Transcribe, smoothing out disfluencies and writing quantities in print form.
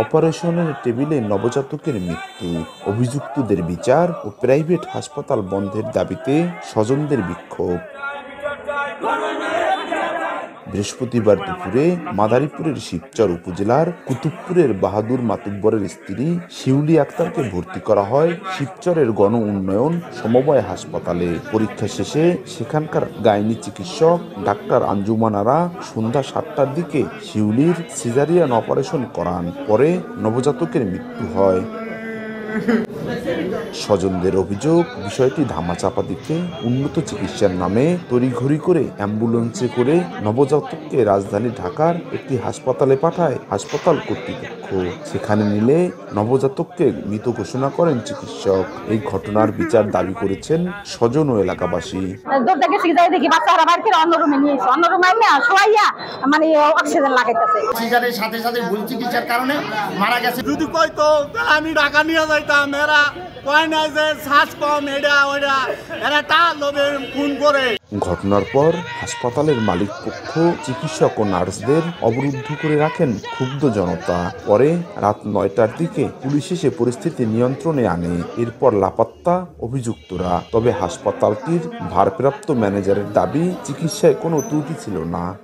অপারেশনের টেবিলে নবজাতকের মৃত্যু, অভিযুক্তদের বিচার ও প্রাইভেট হাসপাতাল বন্ধের দাবিতে স্বজনদের বিক্ষোভ। বৃহস্পতিবার দুপুরে মাদারীপুরের শিবচর উপজেলার কুতুবপুরের বাহাদুর মাতুব্বরের স্ত্রী শিউলি আক্তারকে ভর্তি করা হয় শিবচরের গণ উন্নয়ন সমবায় হাসপাতালে। পরীক্ষা শেষে সেখানকার গাইনি চিকিৎসক ডাক্তার আঞ্জুমান আরা সন্ধ্যা 7টার দিকে শিউলির সিজারিয়ান অপারেশন করান। পরে নবজাতকের মৃত্যু হয়। স্বজনদের অভিযোগ, বিষয়টি ধামাচাপা দিতে উন্নত চিকিৎসার নামে তড়িঘড়ি করে অ্যাম্বুলেন্সে করে নবজাতককে রাজধানী ঢাকার একটি হাসপাতালে পাঠায় হাসপাতাল কর্তৃপক্ষ। সেখানে নিলে নবজাতককে মৃত ঘোষণা করেন চিকিৎসক। এই ঘটনার বিচার দাবি করেছেন স্বজন ও এলাকাবাসী। সাথে সাথে ভুল চিকিৎসার কারণে মারা গেছে। যদি কইতো আমি ঢাকা নিয়ে যাইতাম, এরা কয় নাই যে শ্বাস কম, এটা ওইটা, এরা টাকা লোভে খুন করে। ঘটনার পর হাসপাতালের মালিক পক্ষ চিকিৎসক ও নার্সদের অবরুদ্ধ করে রাখেন ক্ষুব্ধ জনতা। পরে রাত 9টার দিকে পুলিশ এসে পরিস্থিতি নিয়ন্ত্রণে আনে। এরপর লাপাত্তা অভিযুক্তরা। তবে হাসপাতালটির ভারপ্রাপ্ত ম্যানেজারের দাবি, চিকিৎসায় কোনো ত্রুটি ছিল না।